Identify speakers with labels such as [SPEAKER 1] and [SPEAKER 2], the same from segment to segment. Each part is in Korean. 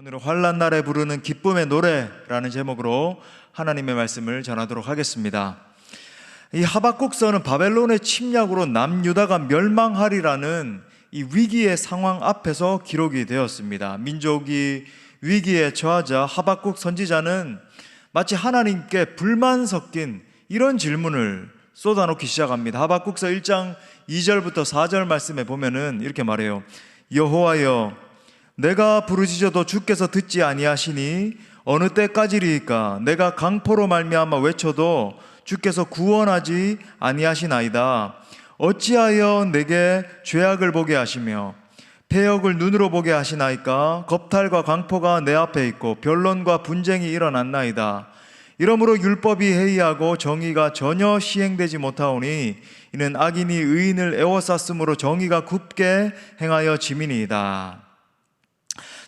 [SPEAKER 1] 오늘은 환난 날에 부르는 기쁨의 노래라는 제목으로 하나님의 말씀을 전하도록 하겠습니다. 이 하박국서는 바벨론의 침략으로 남유다가 멸망하리라는 이 위기의 상황 앞에서 기록이 되었습니다. 민족이 위기에 처하자 하박국 선지자는 마치 하나님께 불만 섞인 이런 질문을 쏟아놓기 시작합니다. 하박국서 1장 2절부터 4절 말씀에 보면은 이렇게 말해요. 여호와여, 내가 부르짖어도 주께서 듣지 아니하시니 어느 때까지리이까? 내가 강포로 말미암아 외쳐도 주께서 구원하지 아니하시나이다. 어찌하여 내게 죄악을 보게 하시며 패역을 눈으로 보게 하시나이까? 겁탈과 강포가 내 앞에 있고 변론과 분쟁이 일어났나이다. 이러므로 율법이 해이하고 정의가 전혀 시행되지 못하오니 이는 악인이 의인을 애워쌌으므로 정의가 굽게 행하여 짐이니이다.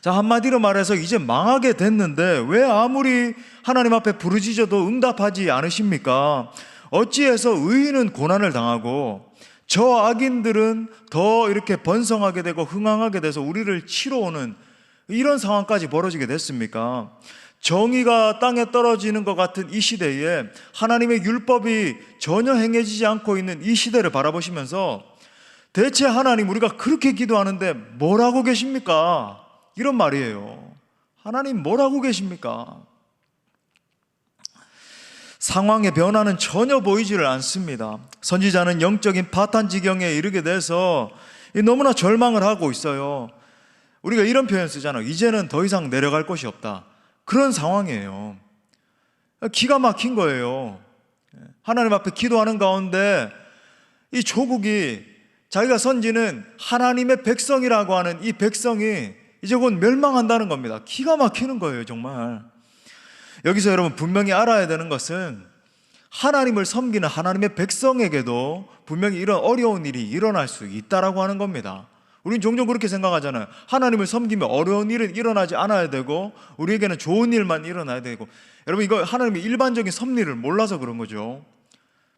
[SPEAKER 1] 자, 한마디로 말해서 이제 망하게 됐는데 왜 아무리 하나님 앞에 부르짖어도 응답하지 않으십니까? 어찌해서 의인은 고난을 당하고 저 악인들은 더 이렇게 번성하게 되고 흥황하게 돼서 우리를 치러 오는 이런 상황까지 벌어지게 됐습니까? 정의가 땅에 떨어지는 것 같은 이 시대에 하나님의 율법이 전혀 행해지지 않고 있는 이 시대를 바라보시면서 대체 하나님, 우리가 그렇게 기도하는데 뭘 하고 계십니까? 이런 말이에요. 하나님 뭘 하고 계십니까? 상황의 변화는 전혀 보이지를 않습니다. 선지자는 영적인 파탄 지경에 이르게 돼서 너무나 절망을 하고 있어요. 우리가 이런 표현 쓰잖아요. 이제는 더 이상 내려갈 곳이 없다. 그런 상황이에요. 기가 막힌 거예요. 하나님 앞에 기도하는 가운데 이 조국이, 자기가 선지는 하나님의 백성이라고 하는 이 백성이 이제 곧 멸망한다는 겁니다. 기가 막히는 거예요, 정말. 여기서 여러분 분명히 알아야 되는 것은 하나님을 섬기는 하나님의 백성에게도 분명히 이런 어려운 일이 일어날 수 있다라고 하는 겁니다. 우린 종종 그렇게 생각하잖아요. 하나님을 섬기면 어려운 일은 일어나지 않아야 되고 우리에게는 좋은 일만 일어나야 되고. 여러분, 이거 하나님의 일반적인 섭리를 몰라서 그런 거죠.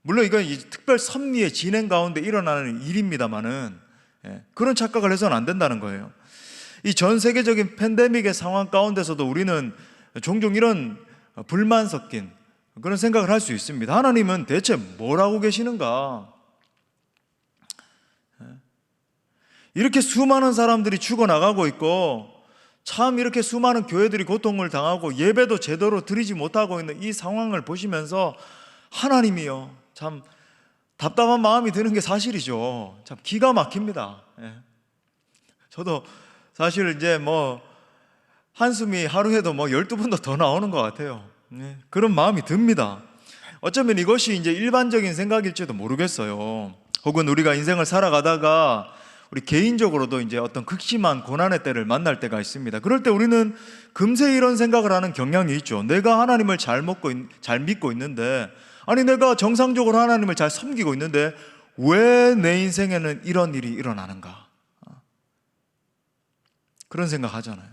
[SPEAKER 1] 물론 이건 특별 섭리의 진행 가운데 일어나는 일입니다만은 그런 착각을 해서는 안 된다는 거예요. 이 전 세계적인 팬데믹의 상황 가운데서도 우리는 종종 이런 불만 섞인 그런 생각을 할 수 있습니다. 하나님은 대체 뭘 하고 계시는가? 이렇게 수많은 사람들이 죽어나가고 있고 참 이렇게 수많은 교회들이 고통을 당하고 예배도 제대로 드리지 못하고 있는 이 상황을 보시면서 하나님이요, 참 답답한 마음이 드는 게 사실이죠. 참 기가 막힙니다. 저도 사실 이제 한숨이 하루에도 12번도 더 나오는 것 같아요. 그런 마음이 듭니다. 어쩌면 이것이 이제 일반적인 생각일지도 모르겠어요. 혹은 우리가 인생을 살아가다가 우리 개인적으로도 이제 어떤 극심한 고난의 때를 만날 때가 있습니다. 그럴 때 우리는 금세 이런 생각을 하는 경향이 있죠. 내가 하나님을 잘 믿고 있는데, 아니 내가 정상적으로 하나님을 잘 섬기고 있는데 왜 내 인생에는 이런 일이 일어나는가? 그런 생각 하잖아요.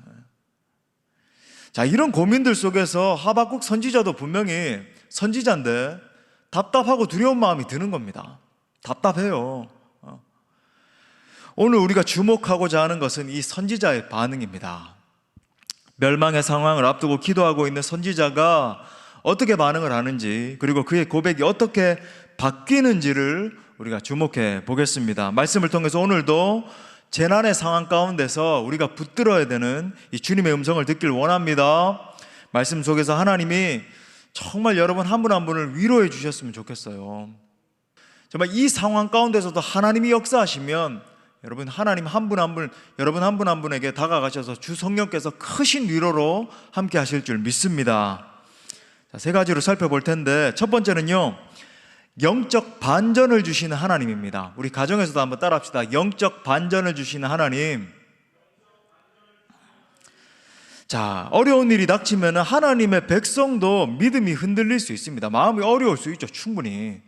[SPEAKER 1] 자, 이런 고민들 속에서 하박국 선지자도 분명히 선지자인데 답답하고 두려운 마음이 드는 겁니다. 답답해요. 오늘 우리가 주목하고자 하는 것은 이 선지자의 반응입니다. 멸망의 상황을 앞두고 기도하고 있는 선지자가 어떻게 반응을 하는지, 그리고 그의 고백이 어떻게 바뀌는지를 우리가 주목해 보겠습니다. 말씀을 통해서 오늘도 재난의 상황 가운데서 우리가 붙들어야 되는 이 주님의 음성을 듣길 원합니다. 말씀 속에서 하나님이 정말 여러분 한 분 한 분을 위로해 주셨으면 좋겠어요. 정말 이 상황 가운데서도 하나님이 역사하시면 여러분 하나님 한 분 한 분, 여러분 한 분 한 분에게 다가가셔서 주 성령께서 크신 위로로 함께 하실 줄 믿습니다. 자, 세 가지로 살펴볼 텐데 첫 번째는요, 영적 반전을 주시는 하나님입니다. 우리 가정에서도 한번 따라합시다. 영적 반전을 주시는 하나님. 자, 어려운 일이 닥치면 하나님의 백성도 믿음이 흔들릴 수 있습니다. 마음이 어려울 수 있죠, 충분히.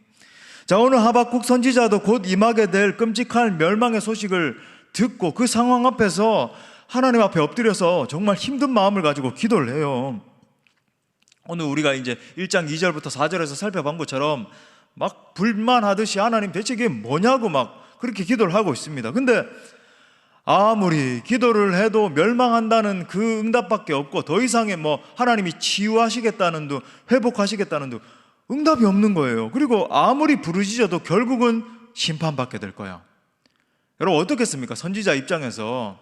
[SPEAKER 1] 자, 오늘 하박국 선지자도 곧 임하게 될 끔찍한 멸망의 소식을 듣고 그 상황 앞에서 하나님 앞에 엎드려서 정말 힘든 마음을 가지고 기도를 해요. 오늘 우리가 이제 1장 2절부터 4절에서 살펴본 것처럼 막 불만하듯이 하나님 대체 이게 뭐냐고 막 그렇게 기도를 하고 있습니다. 근데 아무리 기도를 해도 멸망한다는 그 응답밖에 없고, 더 이상의 하나님이 치유하시겠다는 둥, 회복하시겠다는 둥 응답이 없는 거예요. 그리고 아무리 부르짖어도 결국은 심판받게 될 거야. 여러분 어떻겠습니까? 선지자 입장에서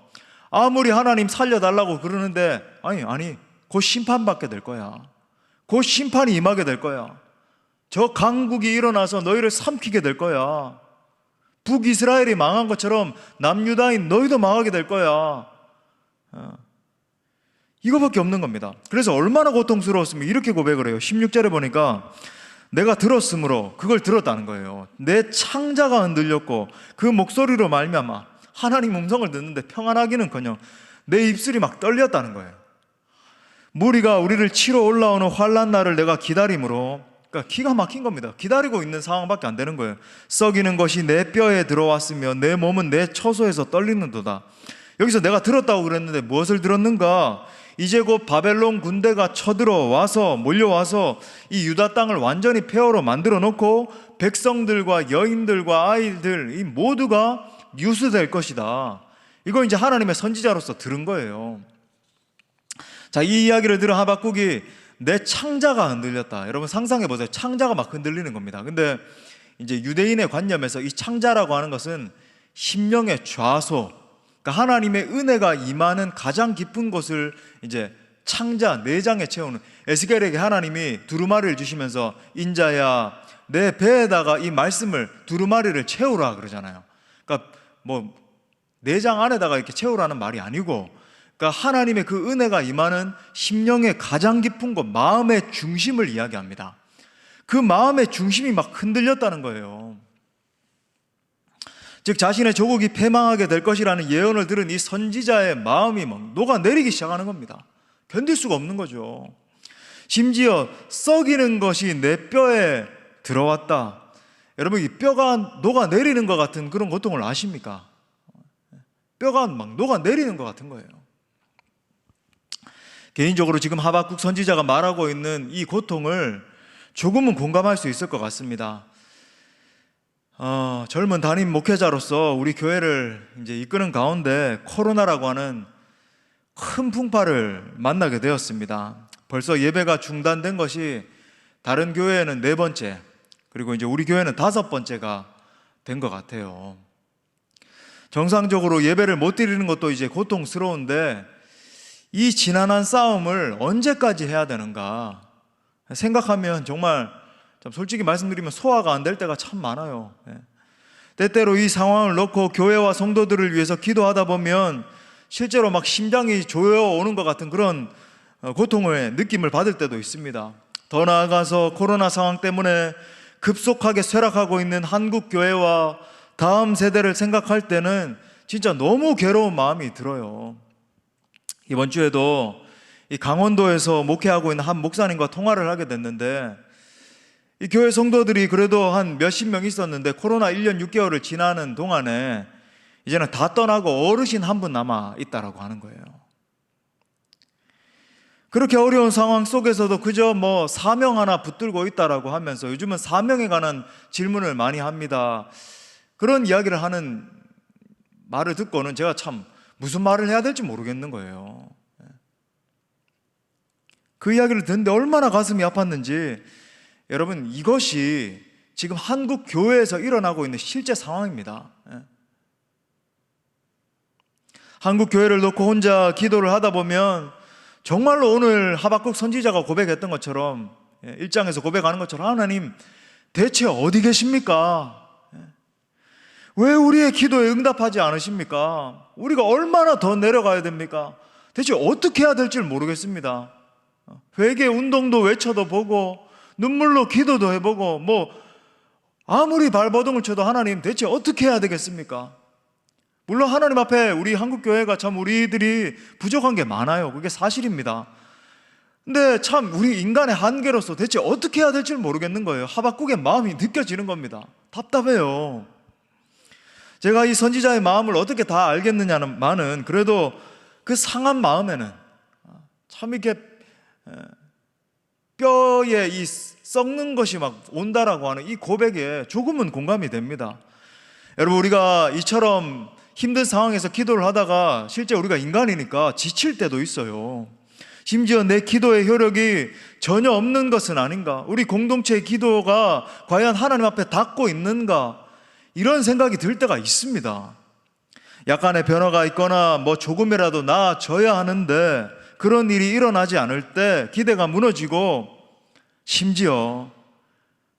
[SPEAKER 1] 아무리 하나님 살려달라고 그러는데 아니 곧 심판받게 될 거야. 곧 심판이 임하게 될 거야. 저 강국이 일어나서 너희를 삼키게 될 거야. 북이스라엘이 망한 것처럼 남유다인 너희도 망하게 될 거야. 이거밖에 없는 겁니다. 그래서 얼마나 고통스러웠으면 이렇게 고백을 해요. 16절에 보니까 내가 들었으므로, 그걸 들었다는 거예요. 내 창자가 흔들렸고 그 목소리로 말미암아, 하나님 음성을 듣는데 평안하기는커녕 내 입술이 막 떨렸다는 거예요. 무리가 우리를 치러 올라오는 환난 날을 내가 기다림으로, 그러니까 기가 막힌 겁니다. 기다리고 있는 상황밖에 안 되는 거예요. 썩이는 것이 내 뼈에 들어왔으며 내 몸은 내 처소에서 떨리는도다. 여기서 내가 들었다고 그랬는데 무엇을 들었는가? 이제 곧 바벨론 군대가 쳐들어와서, 몰려와서 이 유다 땅을 완전히 폐허로 만들어 놓고 백성들과 여인들과 아이들 이 모두가 유수될 것이다. 이거 이제 하나님의 선지자로서 들은 거예요. 자, 이 이야기를 들은 하박국이 내 창자가 흔들렸다. 여러분 상상해 보세요. 창자가 막 흔들리는 겁니다. 근데 이제 유대인의 관념에서 이 창자라고 하는 것은 심령의 좌소, 그러니까 하나님의 은혜가 임하는 가장 깊은 곳을 이제 창자, 내장에 채우는, 에스겔에게 하나님이 두루마리를 주시면서 인자야 내 배에다가 이 말씀을, 두루마리를 채우라 그러잖아요. 그러니까 내장 안에다가 이렇게 채우라는 말이 아니고, 그러니까 하나님의 그 은혜가 임하는 심령의 가장 깊은 곳, 마음의 중심을 이야기합니다. 그 마음의 중심이 막 흔들렸다는 거예요. 즉 자신의 조국이 패망하게 될 것이라는 예언을 들은 이 선지자의 마음이 막 녹아내리기 시작하는 겁니다. 견딜 수가 없는 거죠. 심지어 썩이는 것이 내 뼈에 들어왔다. 여러분 이 뼈가 녹아내리는 것 같은 그런 고통을 아십니까? 뼈가 막 녹아내리는 것 같은 거예요. 개인적으로 지금 하박국 선지자가 말하고 있는 이 고통을 조금은 공감할 수 있을 것 같습니다. 젊은 담임 목회자로서 우리 교회를 이제 이끄는 가운데 코로나라고 하는 큰 풍파를 만나게 되었습니다. 벌써 예배가 중단된 것이 다른 교회에는 4번째, 그리고 이제 우리 교회는 5번째가 된 것 같아요. 정상적으로 예배를 못 드리는 것도 이제 고통스러운데 이 지난한 싸움을 언제까지 해야 되는가 생각하면 정말 솔직히 말씀드리면 소화가 안 될 때가 참 많아요. 때때로 이 상황을 놓고 교회와 성도들을 위해서 기도하다 보면 실제로 막 심장이 조여오는 것 같은 그런 고통의 느낌을 받을 때도 있습니다. 더 나아가서 코로나 상황 때문에 급속하게 쇠락하고 있는 한국 교회와 다음 세대를 생각할 때는 진짜 너무 괴로운 마음이 들어요. 이번 주에도 이 강원도에서 목회하고 있는 한 목사님과 통화를 하게 됐는데, 이 교회 성도들이 그래도 한 몇십 명 있었는데 코로나 1년 6개월을 지나는 동안에 이제는 다 떠나고 어르신 한 분 남아 있다라고 하는 거예요. 그렇게 어려운 상황 속에서도 그저 사명 하나 붙들고 있다라고 하면서, 요즘은 사명에 관한 질문을 많이 합니다. 그런 이야기를 하는 말을 듣고는 제가 참 무슨 말을 해야 될지 모르겠는 거예요. 그 이야기를 듣는데 얼마나 가슴이 아팠는지. 여러분 이것이 지금 한국 교회에서 일어나고 있는 실제 상황입니다. 한국 교회를 놓고 혼자 기도를 하다 보면 정말로 오늘 하박국 선지자가 고백했던 것처럼, 1장에서 고백하는 것처럼, 하나님 대체 어디 계십니까? 왜 우리의 기도에 응답하지 않으십니까? 우리가 얼마나 더 내려가야 됩니까? 대체 어떻게 해야 될지 모르겠습니다. 회개 운동도 외쳐도 보고 눈물로 기도도 해보고 아무리 발버둥을 쳐도 하나님 대체 어떻게 해야 되겠습니까? 물론 하나님 앞에 우리 한국교회가 참 우리들이 부족한 게 많아요. 그게 사실입니다. 근데 참 우리 인간의 한계로서 대체 어떻게 해야 될지 모르겠는 거예요. 하박국의 마음이 느껴지는 겁니다. 답답해요. 제가 이 선지자의 마음을 어떻게 다 알겠느냐는 그래도 그 상한 마음에는 참 이렇게 뼈에 이 썩는 것이 막 온다라고 하는 이 고백에 조금은 공감이 됩니다. 여러분 우리가 이처럼 힘든 상황에서 기도를 하다가 실제 우리가 인간이니까 지칠 때도 있어요. 심지어 내 기도의 효력이 전혀 없는 것은 아닌가? 우리 공동체의 기도가 과연 하나님 앞에 닿고 있는가? 이런 생각이 들 때가 있습니다. 약간의 변화가 있거나 조금이라도 나아져야 하는데 그런 일이 일어나지 않을 때 기대가 무너지고, 심지어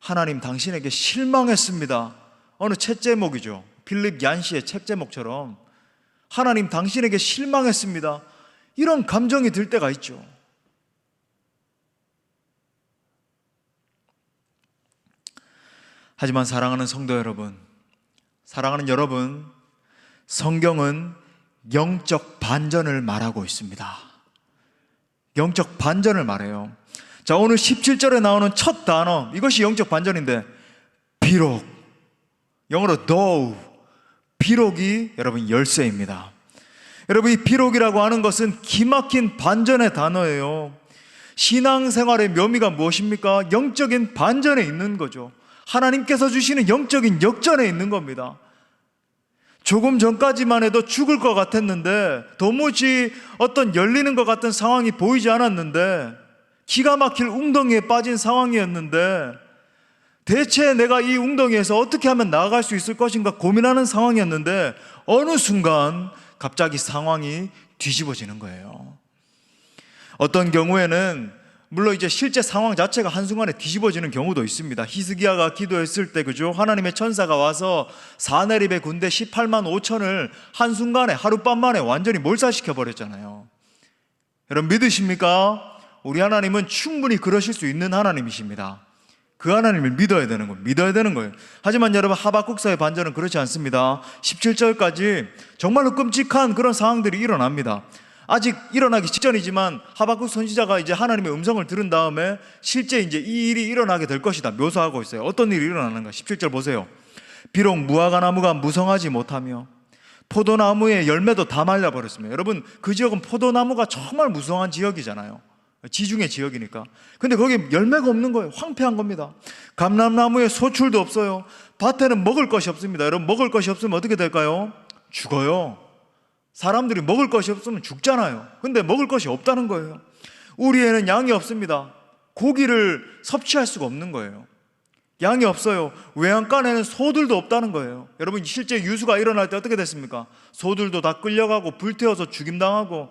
[SPEAKER 1] 하나님 당신에게 실망했습니다. 어느 책 제목이죠. 필립 얀시의 책 제목처럼 하나님 당신에게 실망했습니다. 이런 감정이 들 때가 있죠. 하지만 사랑하는 성도 여러분, 사랑하는 여러분, 성경은 영적 반전을 말하고 있습니다. 영적 반전을 말해요. 자, 오늘 17절에 나오는 첫 단어, 이것이 영적 반전인데, 비록, 영어로 though, 비록이 여러분 열쇠입니다. 여러분, 이 비록이라고 하는 것은 기막힌 반전의 단어예요. 신앙생활의 묘미가 무엇입니까? 영적인 반전에 있는 거죠. 하나님께서 주시는 영적인 역전에 있는 겁니다. 조금 전까지만 해도 죽을 것 같았는데, 도무지 어떤 열리는 것 같은 상황이 보이지 않았는데, 기가 막힐 웅덩이에 빠진 상황이었는데, 대체 내가 이 웅덩이에서 어떻게 하면 나아갈 수 있을 것인가 고민하는 상황이었는데, 어느 순간 갑자기 상황이 뒤집어지는 거예요. 어떤 경우에는 물론 이제 실제 상황 자체가 한순간에 뒤집어지는 경우도 있습니다. 히스기야가 기도했을 때, 그죠? 하나님의 천사가 와서 사네립의 군대 18만 5천을 한순간에, 하룻밤 만에 완전히 몰살시켜 버렸잖아요. 여러분, 믿으십니까? 우리 하나님은 충분히 그러실 수 있는 하나님이십니다. 그 하나님을 믿어야 되는 거예요. 믿어야 되는 거예요. 하지만 여러분, 하박국서의 반전은 그렇지 않습니다. 17절까지 정말로 끔찍한 그런 상황들이 일어납니다. 아직 일어나기 직전이지만 하박국 선지자가 이제 하나님의 음성을 들은 다음에 실제 이제 이 일이 일어나게 될 것이다 묘사하고 있어요. 어떤 일이 일어나는가? 17절 보세요. 비록 무화과 나무가 무성하지 못하며 포도나무의 열매도 다 말라버렸습니다. 여러분, 그 지역은 포도나무가 정말 무성한 지역이잖아요. 지중해 지역이니까. 근데 거기 열매가 없는 거예요. 황폐한 겁니다. 감람나무에 소출도 없어요. 밭에는 먹을 것이 없습니다. 여러분, 먹을 것이 없으면 어떻게 될까요? 죽어요. 사람들이 먹을 것이 없으면 죽잖아요. 근데 먹을 것이 없다는 거예요. 우리에는 양이 없습니다. 고기를 섭취할 수가 없는 거예요. 양이 없어요. 외양간에는 소들도 없다는 거예요. 여러분, 실제 유수가 일어날 때 어떻게 됐습니까? 소들도 다 끌려가고 불태워서 죽임당하고,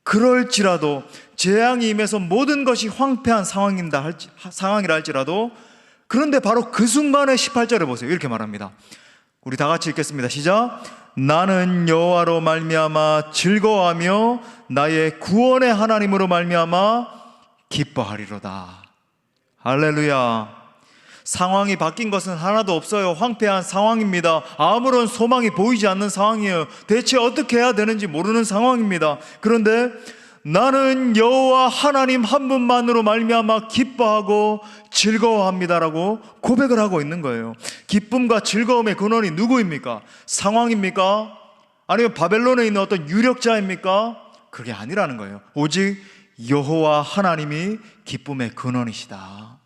[SPEAKER 1] 그럴지라도 재앙이 임해서 모든 것이 황폐한 상황이라 할지라도, 그런데 바로 그 순간에 18절에 보세요. 이렇게 말합니다. 우리 다 같이 읽겠습니다. 시작. 나는 여호와로 말미암아 즐거워하며 나의 구원의 하나님으로 말미암아 기뻐하리로다. 할렐루야. 상황이 바뀐 것은 하나도 없어요. 황폐한 상황입니다. 아무런 소망이 보이지 않는 상황이에요. 대체 어떻게 해야 되는지 모르는 상황입니다. 그런데 나는 여호와 하나님 한 분만으로 말미암아 기뻐하고 즐거워합니다라고 고백을 하고 있는 거예요. 기쁨과 즐거움의 근원이 누구입니까? 상황입니까? 아니면 바벨론에 있는 어떤 유력자입니까? 그게 아니라는 거예요. 오직 여호와 하나님이 기쁨의 근원이시다.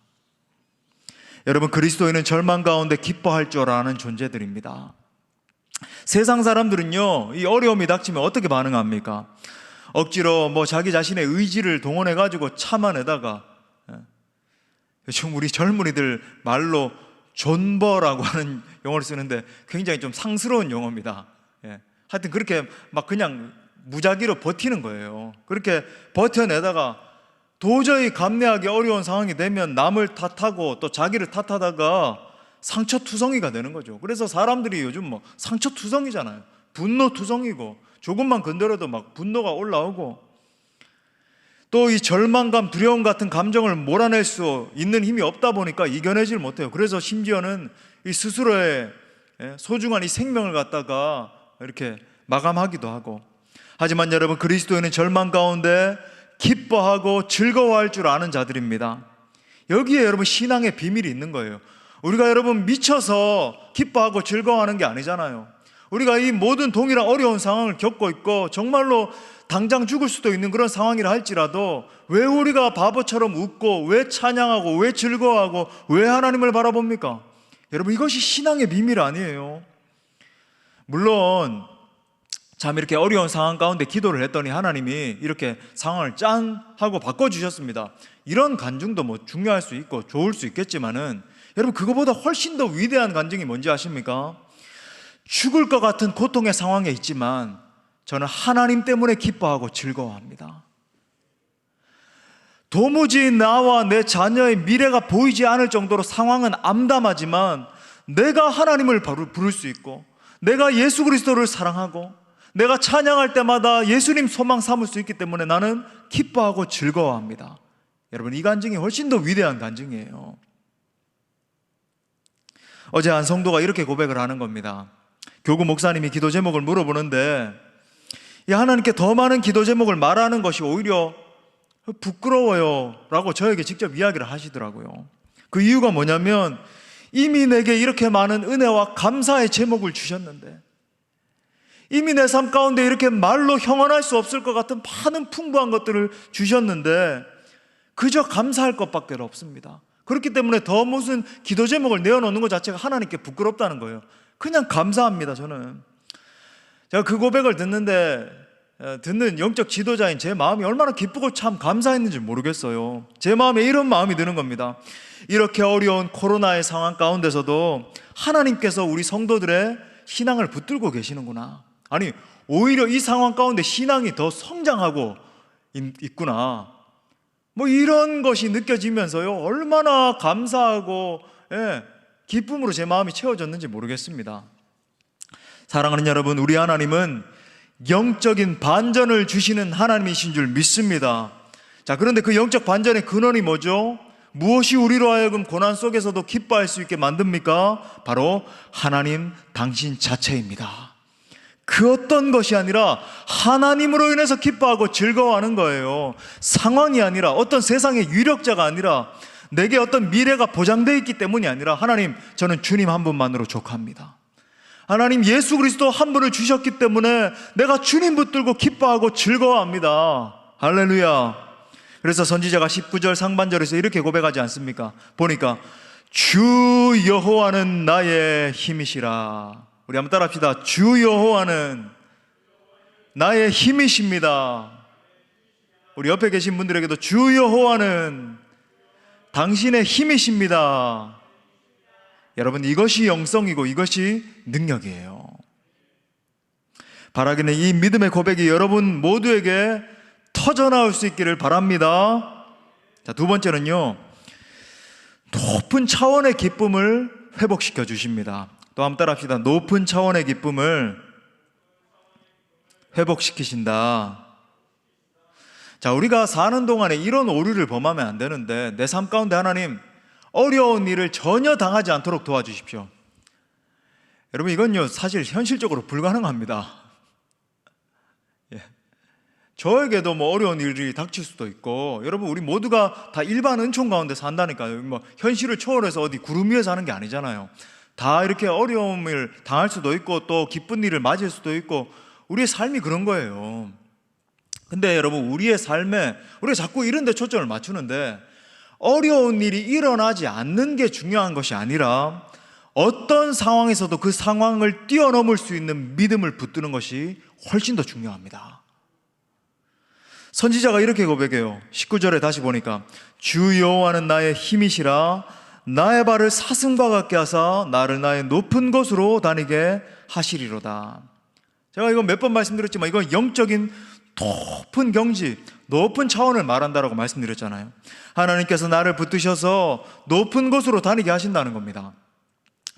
[SPEAKER 1] 여러분, 그리스도인은 절망 가운데 기뻐할 줄 아는 존재들입니다. 세상 사람들은요, 이 어려움이 닥치면 어떻게 반응합니까? 억지로 자기 자신의 의지를 동원해가지고 참아내다가, 요즘 우리 젊은이들 말로 존버라고 하는 용어를 쓰는데 굉장히 좀 상스러운 용어입니다. 하여튼 그렇게 막 그냥 무작위로 버티는 거예요. 그렇게 버텨내다가 도저히 감내하기 어려운 상황이 되면 남을 탓하고 또 자기를 탓하다가 상처투성이가 되는 거죠. 그래서 사람들이 요즘 상처투성이잖아요. 분노투성이고, 조금만 건드려도 막 분노가 올라오고, 또 이 절망감, 두려움 같은 감정을 몰아낼 수 있는 힘이 없다 보니까 이겨내질 못해요. 그래서 심지어는 이 스스로의 소중한 이 생명을 갖다가 이렇게 마감하기도 하고. 하지만 여러분, 그리스도인은 절망 가운데 기뻐하고 즐거워할 줄 아는 자들입니다. 여기에 여러분 신앙의 비밀이 있는 거예요. 우리가 여러분 미쳐서 기뻐하고 즐거워하는 게 아니잖아요. 우리가 이 모든 동일한 어려운 상황을 겪고 있고 정말로 당장 죽을 수도 있는 그런 상황이라 할지라도 왜 우리가 바보처럼 웃고, 왜 찬양하고, 왜 즐거워하고, 왜 하나님을 바라봅니까? 여러분, 이것이 신앙의 비밀 아니에요. 물론 참 이렇게 어려운 상황 가운데 기도를 했더니 하나님이 이렇게 상황을 짠 하고 바꿔주셨습니다. 이런 간증도 뭐 중요할 수 있고 좋을 수 있겠지만은 여러분, 그거보다 훨씬 더 위대한 간증이 뭔지 아십니까? 죽을 것 같은 고통의 상황에 있지만 저는 하나님 때문에 기뻐하고 즐거워합니다. 도무지 나와 내 자녀의 미래가 보이지 않을 정도로 상황은 암담하지만 내가 하나님을 부를 수 있고, 내가 예수 그리스도를 사랑하고, 내가 찬양할 때마다 예수님 소망 삼을 수 있기 때문에 나는 기뻐하고 즐거워합니다. 여러분, 이 간증이 훨씬 더 위대한 간증이에요. 어제 한 성도가 이렇게 고백을 하는 겁니다. 교구 목사님이 기도 제목을 물어보는데 이 하나님께 더 많은 기도 제목을 말하는 것이 오히려 부끄러워요 라고 저에게 직접 이야기를 하시더라고요. 그 이유가 뭐냐면 이미 내게 이렇게 많은 은혜와 감사의 제목을 주셨는데, 이미 내 삶 가운데 이렇게 말로 형언할 수 없을 것 같은 많은 풍부한 것들을 주셨는데 그저 감사할 것밖에 없습니다. 그렇기 때문에 더 무슨 기도 제목을 내어놓는 것 자체가 하나님께 부끄럽다는 거예요. 그냥 감사합니다. 저는 제가 그 고백을 듣는 영적 지도자인 제 마음이 얼마나 기쁘고 참 감사했는지 모르겠어요. 제 마음에 이런 마음이 드는 겁니다. 이렇게 어려운 코로나의 상황 가운데서도 하나님께서 우리 성도들의 신앙을 붙들고 계시는구나. 아니, 오히려 이 상황 가운데 신앙이 더 성장하고 있구나. 뭐 이런 것이 느껴지면서요, 얼마나 감사하고 기쁨으로 제 마음이 채워졌는지 모르겠습니다. 사랑하는 여러분, 우리 하나님은 영적인 반전을 주시는 하나님이신 줄 믿습니다. 자, 그런데 그 영적 반전의 근원이 뭐죠? 무엇이 우리로 하여금 고난 속에서도 기뻐할 수 있게 만듭니까? 바로 하나님 당신 자체입니다. 그 어떤 것이 아니라 하나님으로 인해서 기뻐하고 즐거워하는 거예요. 상황이 아니라, 어떤 세상의 유력자가 아니라, 내게 어떤 미래가 보장되어 있기 때문이 아니라, 하나님, 저는 주님 한 분만으로 족합니다. 하나님 예수 그리스도 한 분을 주셨기 때문에 내가 주님 붙들고 기뻐하고 즐거워합니다. 할렐루야. 그래서 선지자가 19절 상반절에서 이렇게 고백하지 않습니까? 보니까 주 여호와는 나의 힘이시라. 우리 한번 따라 합시다. 주 여호와는 나의 힘이십니다. 우리 옆에 계신 분들에게도 주 여호와는 당신의 힘이십니다. 여러분, 이것이 영성이고 이것이 능력이에요. 바라기는 이 믿음의 고백이 여러분 모두에게 터져나올 수 있기를 바랍니다. 자, 두 번째는요, 높은 차원의 기쁨을 회복시켜 주십니다. 또 한번 따라 합시다. 높은 차원의 기쁨을 회복시키신다. 자, 우리가 사는 동안에 이런 오류를 범하면 안 되는데, 내 삶 가운데 하나님 어려운 일을 전혀 당하지 않도록 도와주십시오. 여러분, 이건요 사실 현실적으로 불가능합니다. 저에게도 뭐 어려운 일이 닥칠 수도 있고, 여러분 우리 모두가 다 일반 은총 가운데 산다니까요. 뭐 현실을 초월해서 어디 구름 위에 사는 게 아니잖아요. 다 이렇게 어려움을 당할 수도 있고 또 기쁜 일을 맞을 수도 있고, 우리의 삶이 그런 거예요. 근데 여러분, 우리의 삶에 우리가 자꾸 이런 데 초점을 맞추는데, 어려운 일이 일어나지 않는 게 중요한 것이 아니라 어떤 상황에서도 그 상황을 뛰어넘을 수 있는 믿음을 붙드는 것이 훨씬 더 중요합니다. 선지자가 이렇게 고백해요. 19절에 다시 보니까 주 여호와는 나의 힘이시라. 나의 발을 사슴과 같게 하사 나를 나의 높은 곳으로 다니게 하시리로다. 제가 이거 몇 번 말씀드렸지만 이건 영적인 높은 경지, 높은 차원을 말한다라고 말씀드렸잖아요. 하나님께서 나를 붙드셔서 높은 곳으로 다니게 하신다는 겁니다.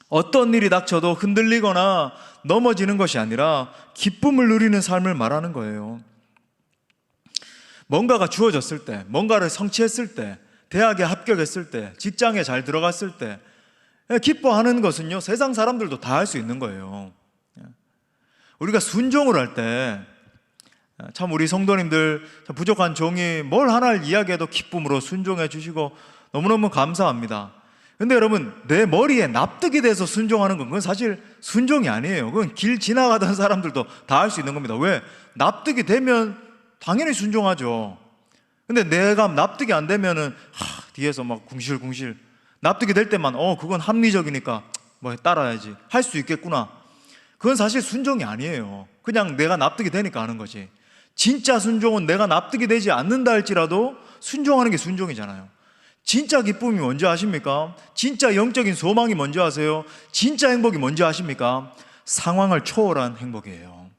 [SPEAKER 1] 어떤 일이 닥쳐도 흔들리거나 넘어지는 것이 아니라 기쁨을 누리는 삶을 말하는 거예요. 뭔가가 주어졌을 때, 뭔가를 성취했을 때, 대학에 합격했을 때, 직장에 잘 들어갔을 때 기뻐하는 것은요, 세상 사람들도 다 할 수 있는 거예요. 우리가 순종을 할 때 참 우리 성도님들 부족한 종이 뭘 하나를 이야기해도 기쁨으로 순종해 주시고 너무너무 감사합니다. 근데 여러분, 내 머리에 납득이 돼서 순종하는 건 그건 사실 순종이 아니에요. 그건 길 지나가던 사람들도 다 할 수 있는 겁니다. 왜? 납득이 되면 당연히 순종하죠. 근데 내가 납득이 안 되면은 뒤에서 막 궁실궁실, 납득이 될 때만 그건 합리적이니까 뭐 따라야지, 할 수 있겠구나. 그건 사실 순종이 아니에요. 그냥 내가 납득이 되니까 하는 거지. 진짜 순종은 내가 납득이 되지 않는다 할지라도 순종하는 게 순종이잖아요. 진짜 기쁨이 뭔지 아십니까? 진짜 영적인 소망이 뭔지 아세요? 진짜 행복이 뭔지 아십니까? 상황을 초월한 행복이에요.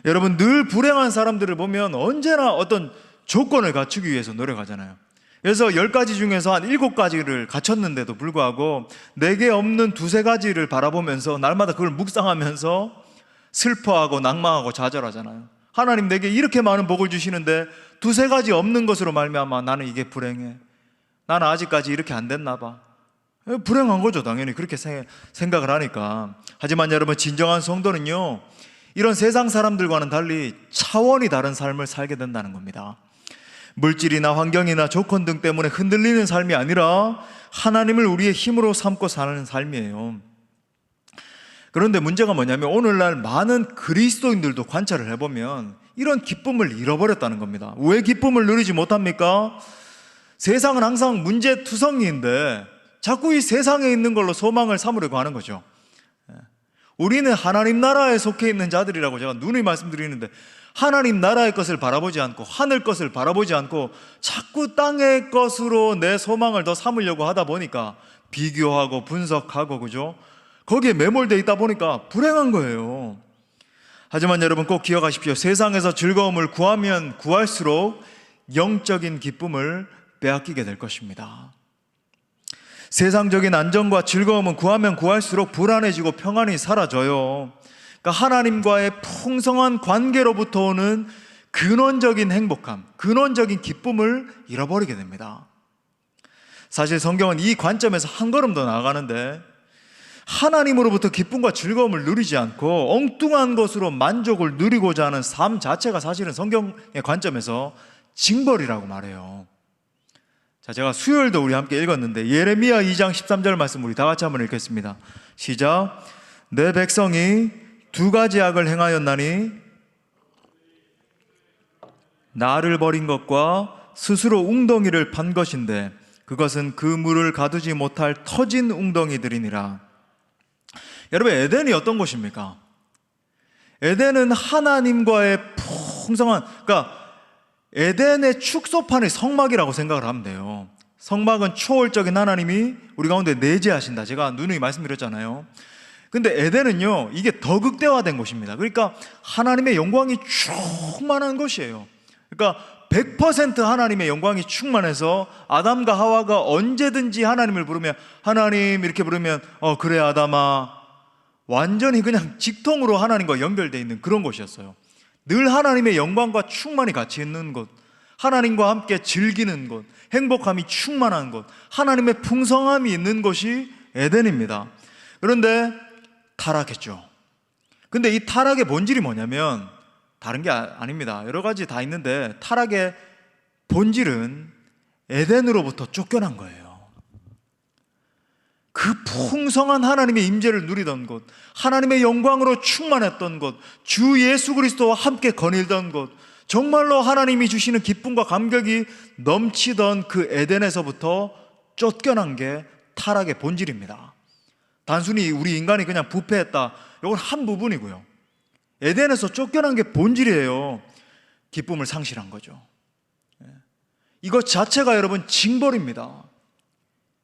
[SPEAKER 1] 여러분, 늘 불행한 사람들을 보면 언제나 어떤 조건을 갖추기 위해서 노력하잖아요. 그래서 10가지 중에서 한 7가지를 갖췄는데도 불구하고 내게 없는 2-3가지를 바라보면서 날마다 그걸 묵상하면서 슬퍼하고 낭망하고 좌절하잖아요. 하나님 내게 이렇게 많은 복을 주시는데 2-3가지 없는 것으로 말미암아 나는 이게 불행해. 나는 아직까지 이렇게 안 됐나 봐. 불행한 거죠, 당연히. 그렇게 생각을 하니까. 하지만 여러분, 진정한 성도는요, 이런 세상 사람들과는 달리 차원이 다른 삶을 살게 된다는 겁니다. 물질이나 환경이나 조건 등 때문에 흔들리는 삶이 아니라 하나님을 우리의 힘으로 삼고 사는 삶이에요. 그런데 문제가 뭐냐면 오늘날 많은 그리스도인들도 관찰을 해보면 이런 기쁨을 잃어버렸다는 겁니다. 왜 기쁨을 누리지 못합니까? 세상은 항상 문제투성이인데 자꾸 이 세상에 있는 걸로 소망을 삼으려고 하는 거죠. 우리는 하나님 나라에 속해 있는 자들이라고 제가 누누이 말씀드리는데, 하나님 나라의 것을 바라보지 않고 하늘 것을 바라보지 않고 자꾸 땅의 것으로 내 소망을 더 삼으려고 하다 보니까 비교하고 분석하고, 그죠? 거기에 매몰되어 있다 보니까 불행한 거예요. 하지만 여러분 꼭 기억하십시오. 세상에서 즐거움을 구하면 구할수록 영적인 기쁨을 빼앗기게 될 것입니다. 세상적인 안정과 즐거움은 구하면 구할수록 불안해지고 평안이 사라져요. 그러니까 하나님과의 풍성한 관계로부터 오는 근원적인 행복함, 근원적인 기쁨을 잃어버리게 됩니다. 사실 성경은 이 관점에서 한 걸음 더 나아가는데, 하나님으로부터 기쁨과 즐거움을 누리지 않고 엉뚱한 것으로 만족을 누리고자 하는 삶 자체가 사실은 성경의 관점에서 징벌이라고 말해요. 자, 제가 수요일도 우리 함께 읽었는데 예레미야 2장 13절 말씀 우리 다 같이 한번 읽겠습니다. 시작. 내 백성이 2가지 악을 행하였나니 나를 버린 것과 스스로 웅덩이를 판 것인데 그것은 그 물을 가두지 못할 터진 웅덩이들이니라. 여러분, 에덴이 어떤 곳입니까? 에덴은 하나님과의 풍성한, 그러니까 에덴의 축소판이 성막이라고 생각을 하면 돼요. 성막은 초월적인 하나님이 우리 가운데 내재하신다. 제가 누누이 말씀드렸잖아요. 근데 에덴은요, 이게 더 극대화된 곳입니다. 그러니까 하나님의 영광이 충만한 곳이에요. 그러니까 100% 하나님의 영광이 충만해서 아담과 하와가 언제든지 하나님을 부르면, 하나님 이렇게 부르면 그래 아담아, 완전히 그냥 직통으로 하나님과 연결되어 있는 그런 곳이었어요. 늘 하나님의 영광과 충만이 같이 있는 곳, 하나님과 함께 즐기는 곳, 행복함이 충만한 곳, 하나님의 풍성함이 있는 곳이 에덴입니다. 그런데 타락했죠. 근데 이 타락의 본질이 뭐냐면 다른 게 아닙니다. 여러 가지 다 있는데 타락의 본질은 에덴으로부터 쫓겨난 거예요. 그 풍성한 하나님의 임재를 누리던 곳, 하나님의 영광으로 충만했던 곳, 주 예수 그리스도와 함께 거닐던 곳, 정말로 하나님이 주시는 기쁨과 감격이 넘치던 그 에덴에서부터 쫓겨난 게 타락의 본질입니다. 단순히 우리 인간이 그냥 부패했다, 이건 한 부분이고요. 에덴에서 쫓겨난 게 본질이에요. 기쁨을 상실한 거죠. 이것 자체가 여러분 징벌입니다.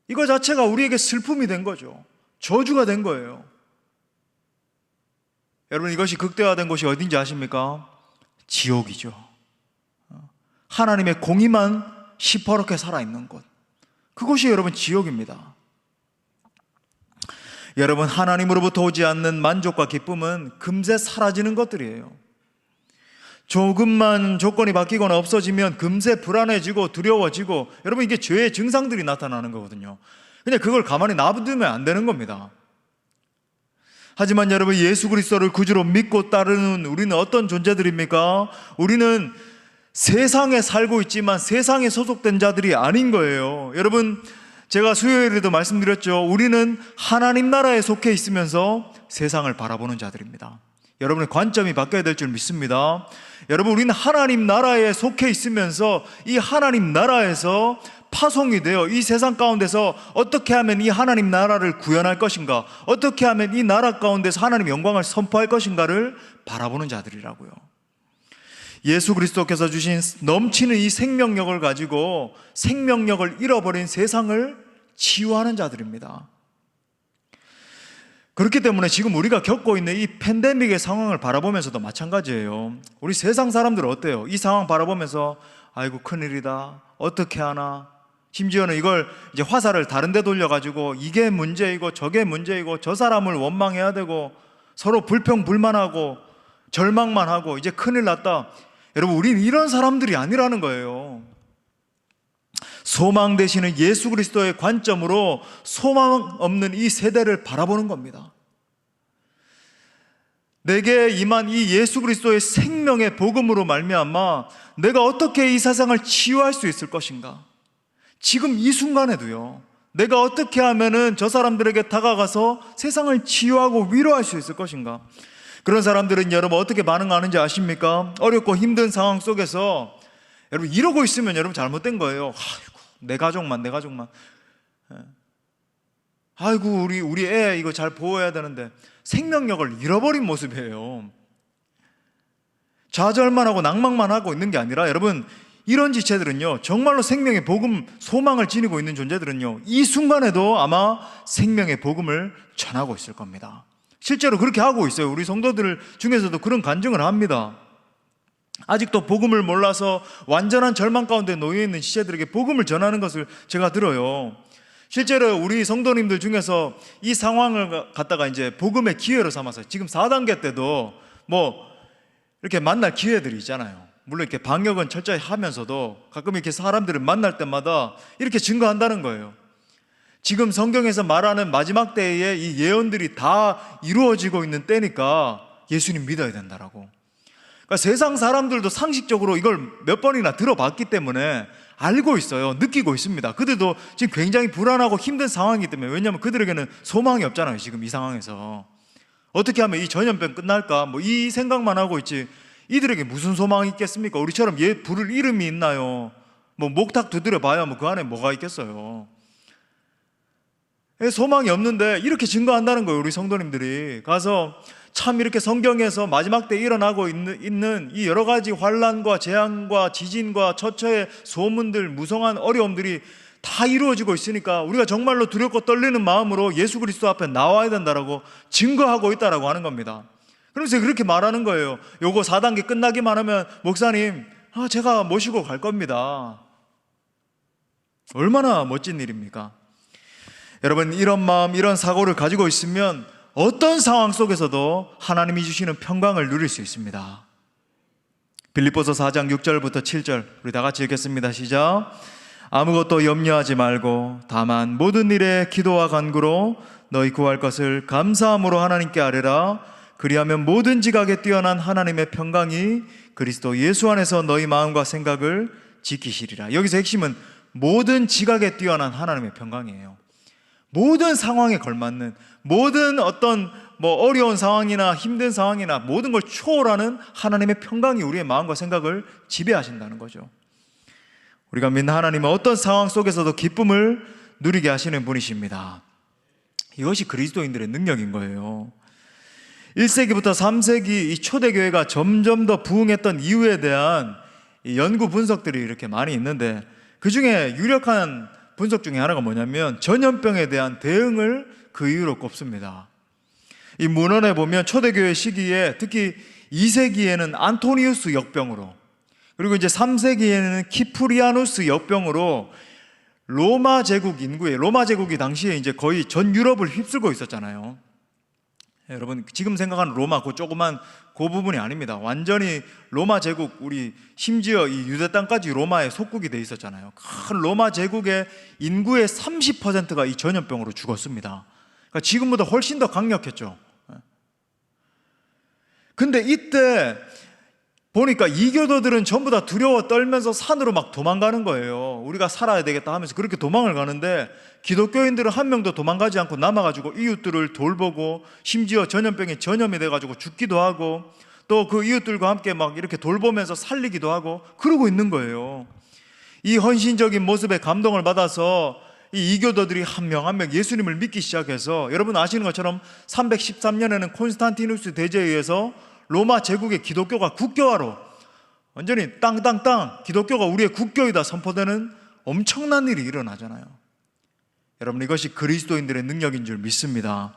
[SPEAKER 1] 이거 자체가 우리에게 슬픔이 된 거죠. 저주가 된 거예요. 여러분, 이것이 극대화된 곳이 어딘지 아십니까? 지옥이죠. 하나님의 공의만 시퍼렇게 살아있는 곳, 그곳이 여러분 지옥입니다. 여러분, 하나님으로부터 오지 않는 만족과 기쁨은 금세 사라지는 것들이에요. 조금만 조건이 바뀌거나 없어지면 금세 불안해지고 두려워지고, 여러분 이게 죄의 증상들이 나타나는 거거든요. 그냥 그걸 가만히 놔두면 안 되는 겁니다. 하지만 여러분, 예수 그리스도를 구주로 믿고 따르는 우리는 어떤 존재들입니까? 우리는 세상에 살고 있지만 세상에 소속된 자들이 아닌 거예요. 여러분, 제가 수요일에도 말씀드렸죠. 우리는 하나님 나라에 속해 있으면서 세상을 바라보는 자들입니다. 여러분의 관점이 바뀌어야 될 줄 믿습니다. 여러분, 우리는 하나님 나라에 속해 있으면서 이 하나님 나라에서 파송이 되어 이 세상 가운데서 어떻게 하면 이 하나님 나라를 구현할 것인가, 어떻게 하면 이 나라 가운데서 하나님 영광을 선포할 것인가를 바라보는 자들이라고요. 예수 그리스도께서 주신 넘치는 이 생명력을 가지고 생명력을 잃어버린 세상을 치유하는 자들입니다. 그렇기 때문에 지금 우리가 겪고 있는 이 팬데믹의 상황을 바라보면서도 마찬가지예요. 우리 세상 사람들은 어때요? 이 상황 바라보면서 아이고 큰일이다, 어떻게 하나, 심지어는 이걸 이제 화살을 다른 데 돌려가지고 이게 문제이고 저게 문제이고 저 사람을 원망해야 되고 서로 불평불만하고 절망만 하고 이제 큰일 났다. 여러분, 우리는 이런 사람들이 아니라는 거예요. 소망 되시는 예수 그리스도의 관점으로 소망 없는 이 세대를 바라보는 겁니다. 내게 임한 이 예수 그리스도의 생명의 복음으로 말미암아 내가 어떻게 이 세상을 치유할 수 있을 것인가? 지금 이 순간에도요, 내가 어떻게 하면은 저 사람들에게 다가가서 세상을 치유하고 위로할 수 있을 것인가? 그런 사람들은 여러분 어떻게 반응하는지 아십니까? 어렵고 힘든 상황 속에서 여러분 이러고 있으면 여러분 잘못된 거예요. 아이고, 내 가족만. 아이고, 우리 애 이거 잘 보호해야 되는데 생명력을 잃어버린 모습이에요. 좌절만 하고 낭망만 하고 있는 게 아니라 여러분, 이런 지체들은요, 정말로 생명의 복음, 소망을 지니고 있는 존재들은요, 이 순간에도 아마 생명의 복음을 전하고 있을 겁니다. 실제로 그렇게 하고 있어요. 우리 성도들 중에서도 그런 간증을 합니다. 아직도 복음을 몰라서 완전한 절망 가운데 놓여 있는 지체들에게 복음을 전하는 것을 제가 들어요. 실제로 우리 성도님들 중에서 이 상황을 갖다가 이제 복음의 기회로 삼아서 지금 4단계 때도 뭐 이렇게 만날 기회들이 있잖아요. 물론 이렇게 방역은 철저히 하면서도 가끔 이렇게 사람들을 만날 때마다 이렇게 증거한다는 거예요. 지금 성경에서 말하는 마지막 때에 이 예언들이 다 이루어지고 있는 때니까 예수님 믿어야 된다라고. 그러니까 세상 사람들도 상식적으로 이걸 몇 번이나 들어봤기 때문에 알고 있어요. 느끼고 있습니다. 그들도 지금 굉장히 불안하고 힘든 상황이기 때문에, 왜냐하면 그들에게는 소망이 없잖아요. 지금 이 상황에서 어떻게 하면 이 전염병 끝날까, 뭐 이 생각만 하고 있지 이들에게 무슨 소망이 있겠습니까? 우리처럼 부를 이름이 있나요? 뭐 목탁 두드려 봐야 뭐 그 안에 뭐가 있겠어요. 소망이 없는데 이렇게 증거한다는 거예요. 우리 성도님들이 가서 참 이렇게 성경에서 마지막 때 일어나고 있는 이 여러 가지 환난과 재앙과 지진과 처처의 소문들, 무성한 어려움들이 다 이루어지고 있으니까 우리가 정말로 두렵고 떨리는 마음으로 예수 그리스도 앞에 나와야 된다라고 증거하고 있다라고 하는 겁니다. 그러면서 그렇게 말하는 거예요. 요거 4단계 끝나기만 하면 목사님, 제가 모시고 갈 겁니다. 얼마나 멋진 일입니까? 여러분, 이런 마음, 이런 사고를 가지고 있으면 어떤 상황 속에서도 하나님이 주시는 평강을 누릴 수 있습니다. 빌립보서 4장 6절부터 7절 우리 다 같이 읽겠습니다. 시작. 아무것도 염려하지 말고 다만 모든 일에 기도와 간구로 너희 구할 것을 감사함으로 하나님께 아뢰라. 그리하면 모든 지각에 뛰어난 하나님의 평강이 그리스도 예수 안에서 너희 마음과 생각을 지키시리라. 여기서 핵심은 모든 지각에 뛰어난 하나님의 평강이에요. 모든 상황에 걸맞는, 모든 어떤 어려운 상황이나 힘든 상황이나 모든 걸 초월하는 하나님의 평강이 우리의 마음과 생각을 지배하신다는 거죠. 우리가 믿는 하나님은 어떤 상황 속에서도 기쁨을 누리게 하시는 분이십니다. 이것이 그리스도인들의 능력인 거예요. 1세기부터 3세기 이 초대교회가 점점 더 부흥했던 이유에 대한 연구 분석들이 이렇게 많이 있는데, 그 중에 유력한 분석 중에 하나가 뭐냐면 전염병에 대한 대응을 그 이유로 꼽습니다. 이 문헌에 보면 초대교회 시기에 특히 2세기에는 안토니우스 역병으로, 그리고 이제 3세기에는 키프리아누스 역병으로 로마 제국이 당시에 이제 거의 전 유럽을 휩쓸고 있었잖아요. 여러분, 지금 생각하는 로마 그 조그만 그 부분이 아닙니다. 완전히 로마 제국, 우리 심지어 이 유대 땅까지 로마의 속국이 돼 있었잖아요. 큰 로마 제국의 인구의 30%가 이 전염병으로 죽었습니다. 그러니까 지금보다 훨씬 더 강력했죠. 근데 이때 보니까 이교도들은 전부 다 두려워 떨면서 산으로 막 도망가는 거예요. 우리가 살아야 되겠다 하면서 그렇게 도망을 가는데, 기독교인들은 한 명도 도망가지 않고 남아가지고 이웃들을 돌보고, 심지어 전염병에 전염이 돼가지고 죽기도 하고, 또 그 이웃들과 함께 막 이렇게 돌보면서 살리기도 하고 그러고 있는 거예요. 이 헌신적인 모습에 감동을 받아서 이 이교도들이 한 명 한 명 예수님을 믿기 시작해서, 여러분 아시는 것처럼 313년에는 콘스탄티누스 대제에 의해서 로마 제국의 기독교가 국교화로 완전히 땅땅땅 기독교가 우리의 국교이다 선포되는 엄청난 일이 일어나잖아요. 여러분, 이것이 그리스도인들의 능력인 줄 믿습니다.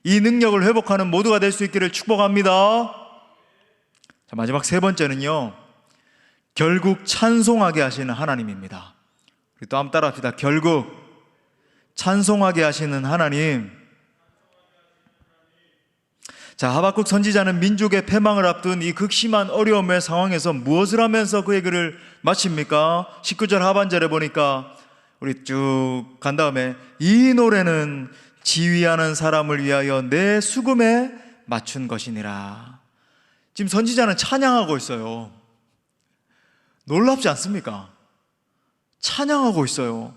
[SPEAKER 1] 이 능력을 회복하는 모두가 될 수 있기를 축복합니다. 자, 마지막 세 번째는요, 결국 찬송하게 하시는 하나님입니다. 우리 또 한번 따라 합시다. 결국 찬송하게 하시는 하나님. 자, 하박국 선지자는 민족의 패망을 앞둔 이 극심한 어려움의 상황에서 무엇을 하면서 그의 글을 마칩니까? 19절 하반절에 보니까 우리 쭉 간 다음에 이 노래는 지휘하는 사람을 위하여 내 수금에 맞춘 것이니라. 지금 선지자는 찬양하고 있어요. 놀랍지 않습니까? 찬양하고 있어요.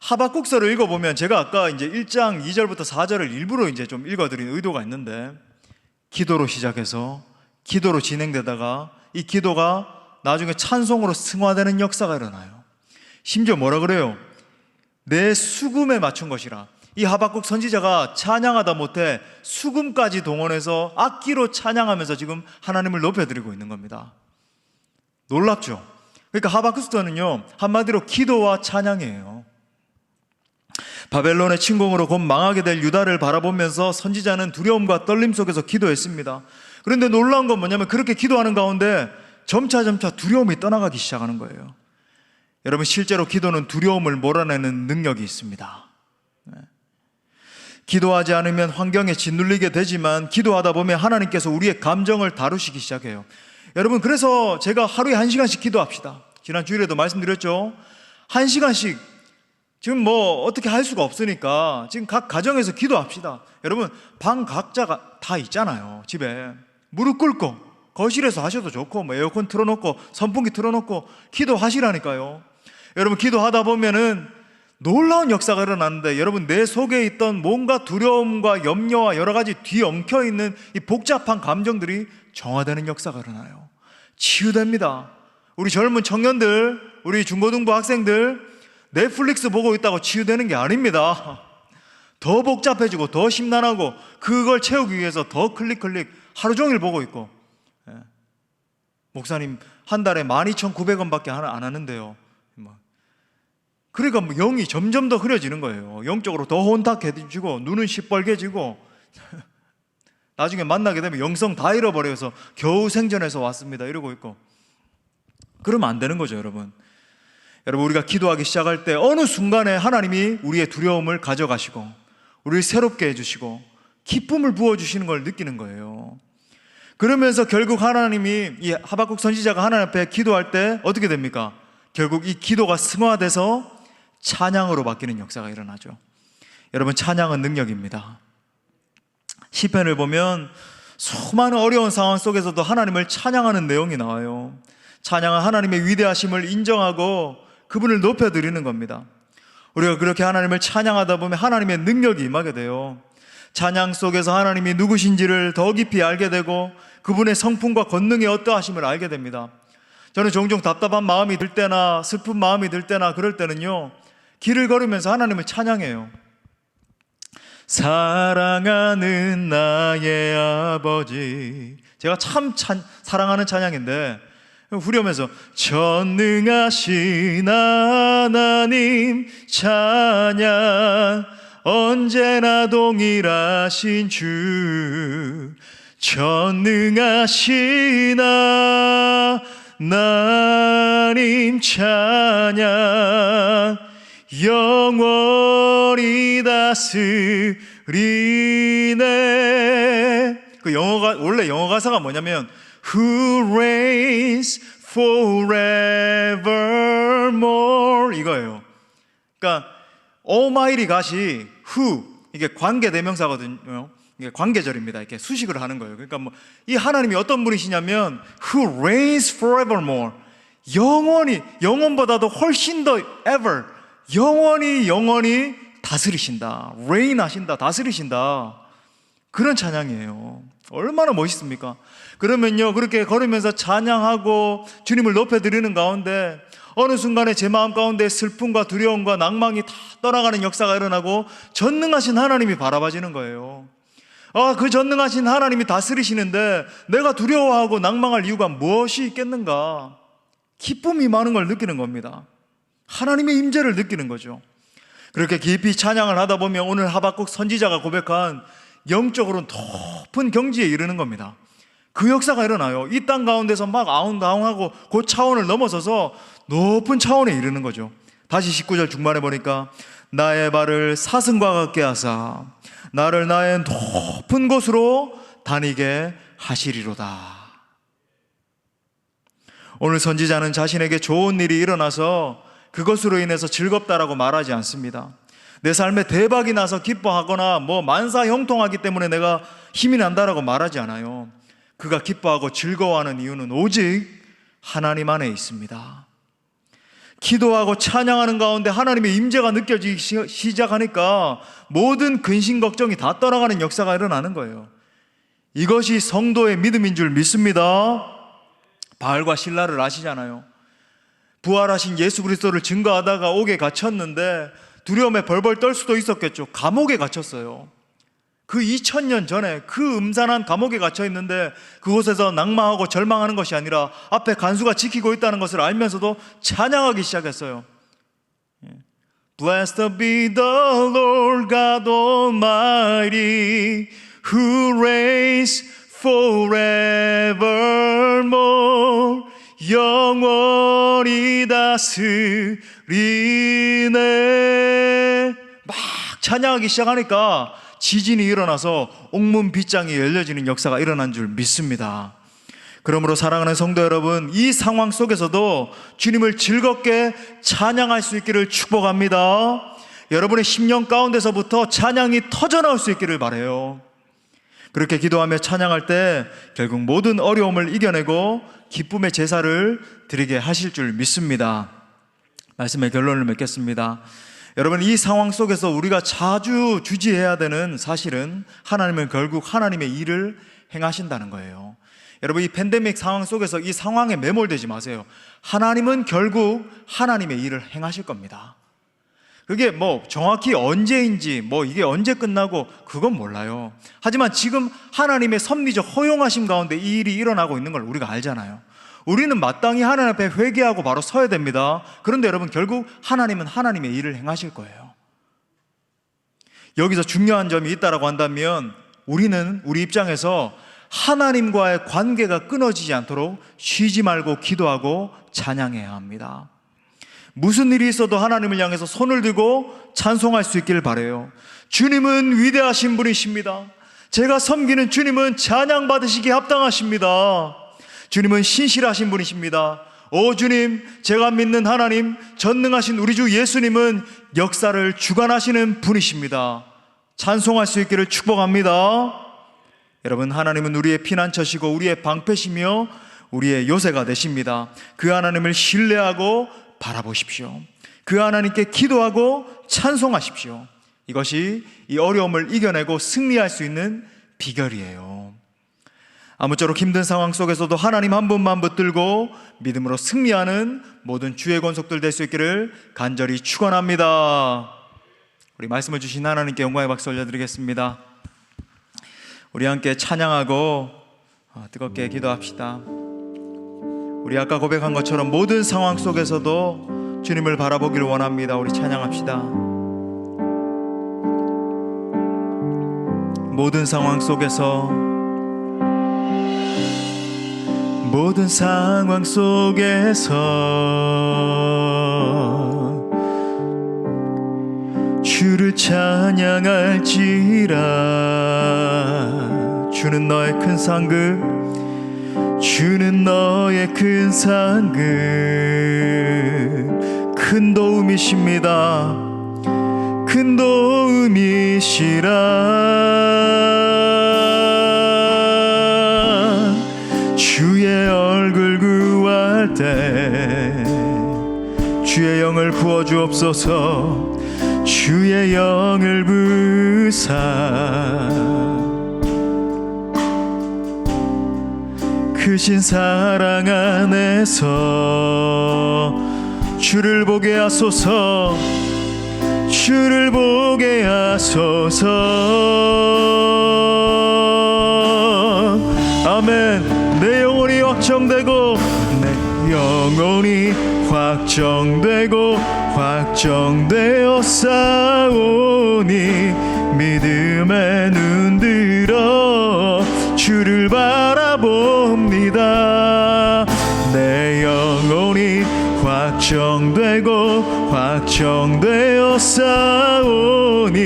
[SPEAKER 1] 하박국서를 읽어보면 제가 아까 이제 1장 2절부터 4절을 일부러 이제 좀 읽어드린 의도가 있는데, 기도로 시작해서 기도로 진행되다가 이 기도가 나중에 찬송으로 승화되는 역사가 일어나요. 심지어 뭐라 그래요? 내 수금에 맞춘 것이라. 이 하박국 선지자가 찬양하다 못해 수금까지 동원해서 악기로 찬양하면서 지금 하나님을 높여드리고 있는 겁니다. 놀랍죠? 그러니까 하박국서는요, 한마디로 기도와 찬양이에요. 바벨론의 침공으로 곧 망하게 될 유다를 바라보면서 선지자는 두려움과 떨림 속에서 기도했습니다. 그런데 놀라운 건 뭐냐면, 그렇게 기도하는 가운데 점차 두려움이 떠나가기 시작하는 거예요. 여러분, 실제로 기도는 두려움을 몰아내는 능력이 있습니다. 기도하지 않으면 환경에 짓눌리게 되지만, 기도하다 보면 하나님께서 우리의 감정을 다루시기 시작해요. 여러분, 그래서 제가 하루에 1시간씩 기도합시다. 지난 주일에도 말씀드렸죠. 1시간씩. 지금 뭐 어떻게 할 수가 없으니까 지금 각 가정에서 기도합시다. 여러분, 방 각자가 다 있잖아요. 집에 무릎 꿇고 거실에서 하셔도 좋고, 뭐 에어컨 틀어놓고 선풍기 틀어놓고 기도하시라니까요. 여러분, 기도하다 보면은 놀라운 역사가 일어나는데, 여러분, 내 속에 있던 뭔가 두려움과 염려와 여러 가지 뒤엉켜 있는 이 복잡한 감정들이 정화되는 역사가 일어나요. 치유됩니다. 우리 젊은 청년들, 우리 중고등부 학생들, 넷플릭스 보고 있다고 치유되는 게 아닙니다. 더 복잡해지고 더 심란하고, 그걸 채우기 위해서 더 클릭 하루 종일 보고 있고. 목사님 한 달에 12,900원밖에 안 하는데요. 그러니까 영이 점점 더 흐려지는 거예요. 영적으로 더 혼탁해지고 눈은 시뻘개지고 나중에 만나게 되면 영성 다 잃어버려서 겨우 생전에서 왔습니다 이러고 있고. 그러면 안 되는 거죠. 여러분, 우리가 기도하기 시작할 때 어느 순간에 하나님이 우리의 두려움을 가져가시고 우리를 새롭게 해주시고 기쁨을 부어주시는 걸 느끼는 거예요. 그러면서 결국 하나님이, 이 하박국 선지자가 하나님 앞에 기도할 때 어떻게 됩니까? 결국 이 기도가 승화돼서 찬양으로 바뀌는 역사가 일어나죠. 여러분, 찬양은 능력입니다. 시편을 보면 수많은 어려운 상황 속에서도 하나님을 찬양하는 내용이 나와요. 찬양은 하나님의 위대하심을 인정하고 그분을 높여드리는 겁니다. 우리가 그렇게 하나님을 찬양하다 보면 하나님의 능력이 임하게 돼요. 찬양 속에서 하나님이 누구신지를 더 깊이 알게 되고 그분의 성품과 권능의 어떠하심을 알게 됩니다. 저는 종종 답답한 마음이 들 때나 슬픈 마음이 들 때나 그럴 때는요, 길을 걸으면서 하나님을 찬양해요. 사랑하는 나의 아버지. 제가 참 사랑하는 찬양인데 후렴에서 전능하신 하나님 찬양, 언제나 동일하신 주, 전능하신 하나님 찬양, 영원히 다스리네. 그 원래 영어 가사가 뭐냐면 Who reigns forevermore 이거예요. 그러니까 Almighty God이 Who, 이게 관계대명사거든요. 이게 관계절입니다. 이렇게 수식을 하는 거예요. 그러니까 뭐 이 하나님이 어떤 분이시냐면 Who reigns forevermore, 영원보다도 훨씬 더 ever, 영원히 다스리신다. reign 하신다, 다스리신다. 그런 찬양이에요. 얼마나 멋있습니까? 그러면요, 그렇게 걸으면서 찬양하고 주님을 높여드리는 가운데 어느 순간에 제 마음 가운데 슬픔과 두려움과 낭망이 다 떠나가는 역사가 일어나고 전능하신 하나님이 바라봐지는 거예요. 그 전능하신 하나님이 다스리시는데 내가 두려워하고 낭망할 이유가 무엇이 있겠는가? 기쁨이 많은 걸 느끼는 겁니다. 하나님의 임재를 느끼는 거죠. 그렇게 깊이 찬양을 하다 보면 오늘 하박국 선지자가 고백한 영적으로 높은 경지에 이르는 겁니다. 그 역사가 일어나요. 이 땅 가운데서 막 아웅다웅하고 그 차원을 넘어서서 높은 차원에 이르는 거죠. 다시 19절 중반에 보니까 나의 발을 사슴과 같게 하사 나를 나의 높은 곳으로 다니게 하시리로다. 오늘 선지자는 자신에게 좋은 일이 일어나서 그것으로 인해서 즐겁다라고 말하지 않습니다. 내 삶에 대박이 나서 기뻐하거나 만사형통하기 때문에 내가 힘이 난다라고 말하지 않아요. 그가 기뻐하고 즐거워하는 이유는 오직 하나님 안에 있습니다. 기도하고 찬양하는 가운데 하나님의 임재가 느껴지기 시작하니까 모든 근심 걱정이 다 떠나가는 역사가 일어나는 거예요. 이것이 성도의 믿음인 줄 믿습니다. 바알과 실라를 아시잖아요. 부활하신 예수 그리스도를 증거하다가 옥에 갇혔는데 두려움에 벌벌 떨 수도 있었겠죠. 감옥에 갇혔어요. 그 2000년 전에 그 음산한 감옥에 갇혀 있는데 그곳에서 낭망하고 절망하는 것이 아니라 앞에 간수가 지키고 있다는 것을 알면서도 찬양하기 시작했어요. Blessed be the Lord God Almighty who reigns forevermore. 영원히 다스리네. 막 찬양하기 시작하니까 지진이 일어나서 옥문 빗장이 열려지는 역사가 일어난 줄 믿습니다. 그러므로 사랑하는 성도 여러분, 이 상황 속에서도 주님을 즐겁게 찬양할 수 있기를 축복합니다. 여러분의 심령 가운데서부터 찬양이 터져나올 수 있기를 바라요. 그렇게 기도하며 찬양할 때 결국 모든 어려움을 이겨내고 기쁨의 제사를 드리게 하실 줄 믿습니다. 말씀의 결론을 맺겠습니다. 여러분, 이 상황 속에서 우리가 자주 주지해야 되는 사실은 하나님은 결국 하나님의 일을 행하신다는 거예요. 여러분, 이 팬데믹 상황 속에서 이 상황에 매몰되지 마세요. 하나님은 결국 하나님의 일을 행하실 겁니다. 그게 정확히 언제인지 이게 언제 끝나고 그건 몰라요. 하지만 지금 하나님의 섭리적 허용하심 가운데 이 일이 일어나고 있는 걸 우리가 알잖아요. 우리는 마땅히 하나님 앞에 회개하고 바로 서야 됩니다. 그런데 여러분, 결국 하나님은 하나님의 일을 행하실 거예요. 여기서 중요한 점이 있다라고 한다면 우리는 우리 입장에서 하나님과의 관계가 끊어지지 않도록 쉬지 말고 기도하고 찬양해야 합니다. 무슨 일이 있어도 하나님을 향해서 손을 들고 찬송할 수 있기를 바라요. 주님은 위대하신 분이십니다. 제가 섬기는 주님은 찬양 받으시기에 합당하십니다. 주님은 신실하신 분이십니다. 오 주님, 제가 믿는 하나님, 전능하신 우리 주 예수님은 역사를 주관하시는 분이십니다. 찬송할 수 있기를 축복합니다. 여러분, 하나님은 우리의 피난처시고 우리의 방패시며 우리의 요새가 되십니다. 그 하나님을 신뢰하고 바라보십시오. 그 하나님께 기도하고 찬송하십시오. 이것이 이 어려움을 이겨내고 승리할 수 있는 비결이에요. 아무쪼록 힘든 상황 속에서도 하나님 한 분만 붙들고 믿음으로 승리하는 모든 주의 권속들 될 수 있기를 간절히 축원합니다. 우리 말씀을 주신 하나님께 영광의 박수 올려드리겠습니다. 우리 함께 찬양하고 뜨겁게 기도합시다. 우리 아까 고백한 것처럼 모든 상황 속에서도 주님을 바라보기를 원합니다. 우리 찬양합시다. 모든 상황 속에서, 모든 상황 속에서 주를 찬양할지라. 주는 너의 큰 상급, 주는 너의 큰 상급, 큰 도움이십니다. 큰 도움이시라. 주의 얼굴 구할 때 주의 영을 부어주옵소서. 주의 영을 부사 크신 사랑 안에서 주를 보게 하소서, 주를 보게 하소서. 아멘. 내 영혼이 확정되고, 내 영혼이 확정되고 확정되어 싸우니 믿음에 눈들어 주를 바라봅니다. 내 영혼이 확정되고 확정되어 싸우니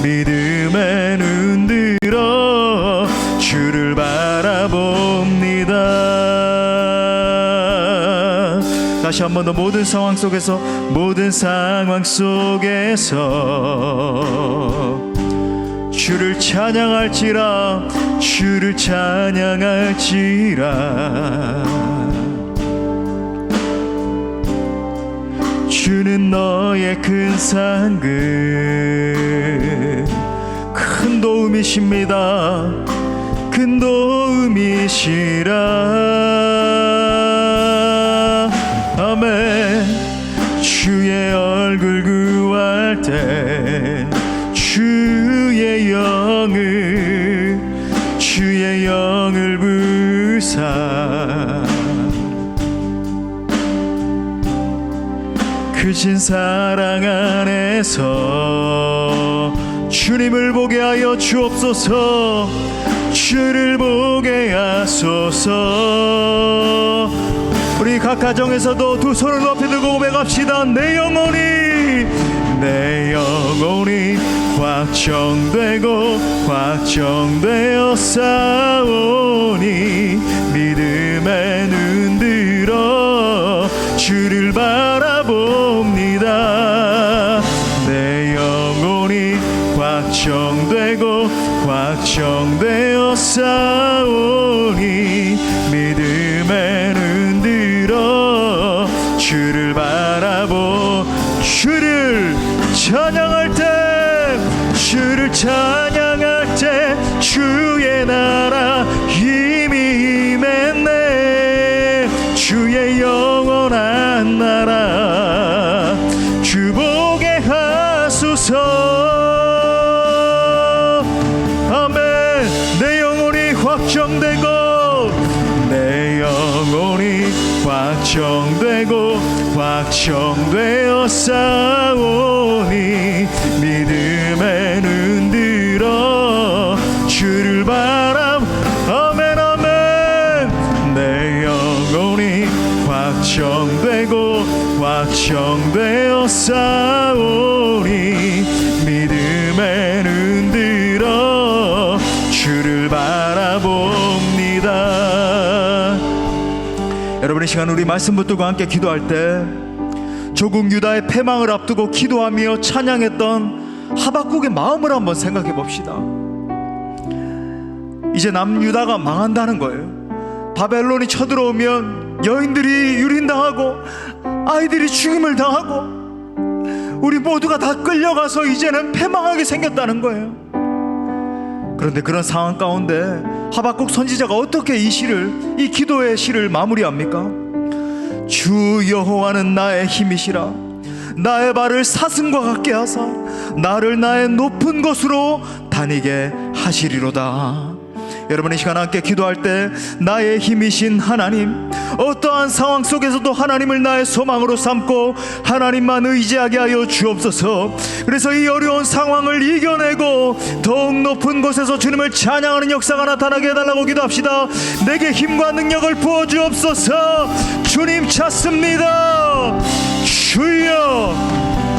[SPEAKER 1] 믿음에 눈들어 주를 바라봅니다. 다시 한 번 더 모든 상황 속에서 주를 찬양할지라, 주를 찬양할지라. 주는 너의 큰 상급, 큰 도움이십니다. 큰 도움이시라. 아멘. 주의 얼굴 구할 때 주의 영을 부사 크신 사랑 안에서 주님을 보게 하여 주옵소서, 주를 보게 하소서. 우리 각 가정에서도 두 손을 높이 들고 고백합시다. 내 영혼이 확정되고 확정되어 싸우니 믿음에 눈들어 주를 바라봅니다. 내 영혼이 확정되고 확정되어 싸우니 믿음에 눈들어 주를 주를 찬양할 때 주의 나라 힘이 임했네. 주의 영원한 나라 주 보게 하소서. 아멘. 내 영혼이 확정되고 내 영혼이 확정되고 확정되어 싸우니 믿음에 눈들어 주를 아멘 아멘. 내 영혼이 확정되고 확정되어 싸우니 믿음에 눈들어 주를 바라봅니다. 여러분, 이 시간 우리 말씀 붙들고 함께 기도할 때 조국 유다의 패망을 앞두고 기도하며 찬양했던 하박국의 마음을 한번 생각해 봅시다. 이제 남유다가 망한다는 거예요. 바벨론이 쳐들어오면 여인들이 유린당하고 아이들이 죽임을 당하고 우리 모두가 다 끌려가서 이제는 패망하게 생겼다는 거예요. 그런데 그런 상황 가운데 하박국 선지자가 어떻게 이 기도의 시를 마무리합니까? 주 여호와는 나의 힘이시라. 나의 발을 사슴과 같게 하사 나를 나의 높은 곳으로 다니게 하시리로다. 여러분, 이 시간 함께 기도할 때 나의 힘이신 하나님, 어떠한 상황 속에서도 하나님을 나의 소망으로 삼고 하나님만 의지하게 하여 주옵소서. 그래서 이 어려운 상황을 이겨내고 더욱 높은 곳에서 주님을 찬양하는 역사가 나타나게 해달라고 기도합시다. 내게 힘과 능력을 부어주옵소서. 주님 찾습니다. 주여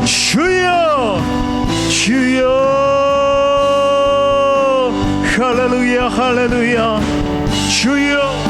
[SPEAKER 1] 주여 주여. 할렐루야 할렐루야. 주여